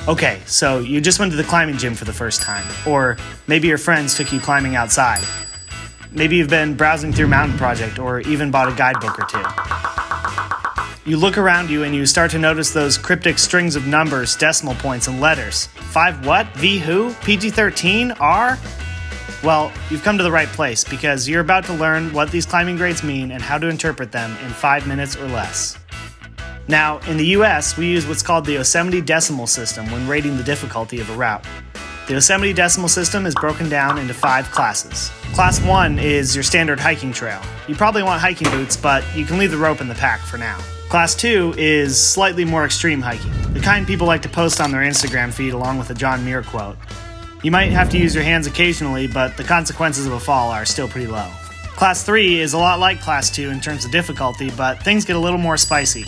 Okay, so you just went to the climbing gym for the first time, or maybe your friends took you climbing outside. Maybe you've been browsing through Mountain Project or even bought a guidebook or two. You look around you and you start to notice those cryptic strings of numbers, decimal points, and letters. 5 what? V who? PG-13? R? Well, you've come to the right place because you're about to learn what these climbing grades mean and how to interpret them in 5 minutes or less. Now, in the US, we use what's called the Yosemite Decimal System when rating the difficulty of a route. The Yosemite Decimal System is broken down into 5 classes. Class 1 is your standard hiking trail. You probably want hiking boots, but you can leave the rope in the pack for now. Class 2 is slightly more extreme hiking, the kind people like to post on their Instagram feed along with a John Muir quote. You might have to use your hands occasionally, but the consequences of a fall are still pretty low. Class 3 is a lot like Class 2 in terms of difficulty, but things get a little more spicy.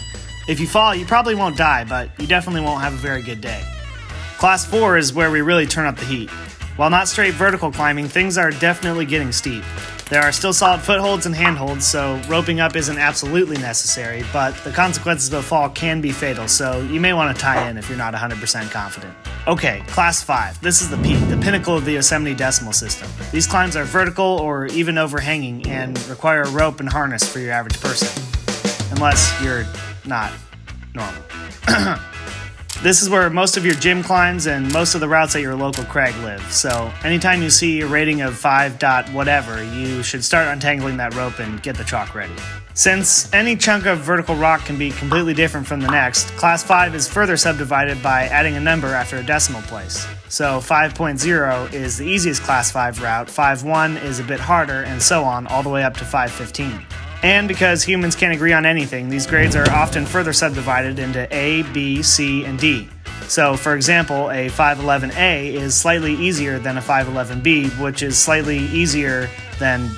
If you fall, you probably won't die, but you definitely won't have a very good day. Class 4 is where we really turn up the heat. While not straight vertical climbing, things are definitely getting steep. There are still solid footholds and handholds, so roping up isn't absolutely necessary, but the consequences of a fall can be fatal, so you may want to tie in if you're not 100% confident. Okay, Class 5. This is the peak, the pinnacle of the Yosemite Decimal System. These climbs are vertical or even overhanging and require a rope and harness for your average person. Unless you're not normal. This is where most of your gym climbs and most of the routes at your local crag live, so anytime you see a rating of 5 dot whatever, you should start untangling that rope and get the chalk ready. Since any chunk of vertical rock can be completely different from the next, Class 5 is further subdivided by adding a number after a decimal place. So 5.0 is the easiest Class 5 route, 5.1 is a bit harder, and so on, all the way up to 5.15. And because humans can't agree on anything, these grades are often further subdivided into A, B, C, and D. So, for example, a 511A is slightly easier than a 511B, which is slightly easier than...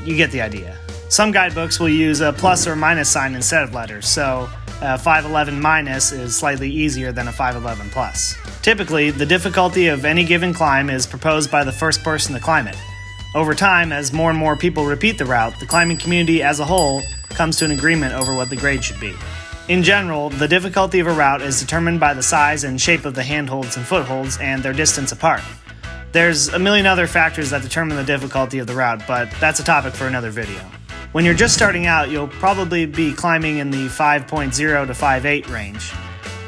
you get the idea. Some guidebooks will use a plus or minus sign instead of letters, so a 511 minus is slightly easier than a 511 plus. Typically, the difficulty of any given climb is proposed by the first person to climb it. Over time, as more and more people repeat the route, the climbing community as a whole comes to an agreement over what the grade should be. In general, the difficulty of a route is determined by the size and shape of the handholds and footholds and their distance apart. There's a million other factors that determine the difficulty of the route, but that's a topic for another video. When you're just starting out, you'll probably be climbing in the 5.0 to 5.8 range.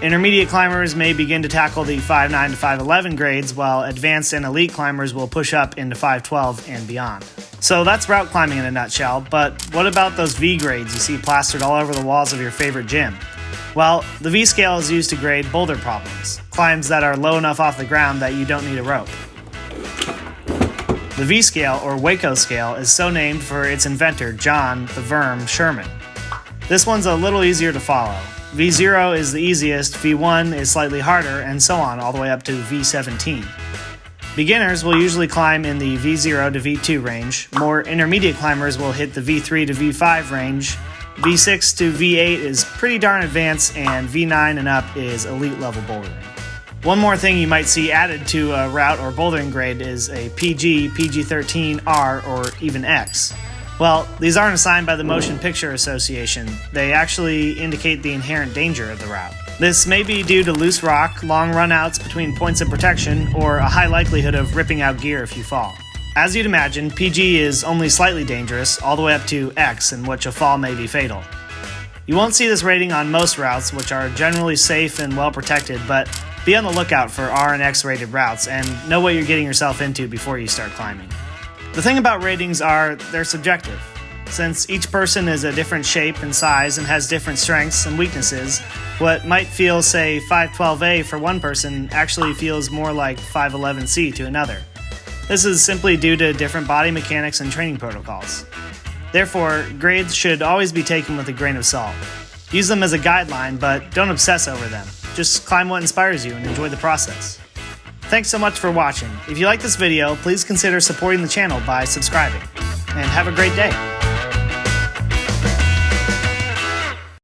Intermediate climbers may begin to tackle the 5.9 to 5.11 grades, while advanced and elite climbers will push up into 5.12 and beyond. So that's route climbing in a nutshell, but what about those V grades you see plastered all over the walls of your favorite gym? Well, the V scale is used to grade boulder problems, climbs that are low enough off the ground that you don't need a rope. The V scale, or Hueco Scale, is so named for its inventor, John the Worm Sherman. This one's a little easier to follow. V0 is the easiest, V1 is slightly harder, and so on all the way up to V17. Beginners will usually climb in the V0 to V2 range. More intermediate climbers will hit the V3 to V5 range. V6 to V8 is pretty darn advanced, and V9 and up is elite level bouldering. One more thing you might see added to a route or bouldering grade is a PG, PG-13, R, or even X. Well, these aren't assigned by the Motion Picture Association. They actually indicate the inherent danger of the route. This may be due to loose rock, long runouts between points of protection, or a high likelihood of ripping out gear if you fall. As you'd imagine, PG is only slightly dangerous, all the way up to X, in which a fall may be fatal. You won't see this rating on most routes, which are generally safe and well protected, but be on the lookout for R and X rated routes and know what you're getting yourself into before you start climbing. The thing about ratings are they're subjective. Since each person is a different shape and size and has different strengths and weaknesses, what might feel, say, 512A for one person actually feels more like 511C to another. This is simply due to different body mechanics and training protocols. Therefore, grades should always be taken with a grain of salt. Use them as a guideline, but don't obsess over them. Just climb what inspires you and enjoy the process. Thanks so much for watching. If you like this video, please consider supporting the channel by subscribing. And have a great day.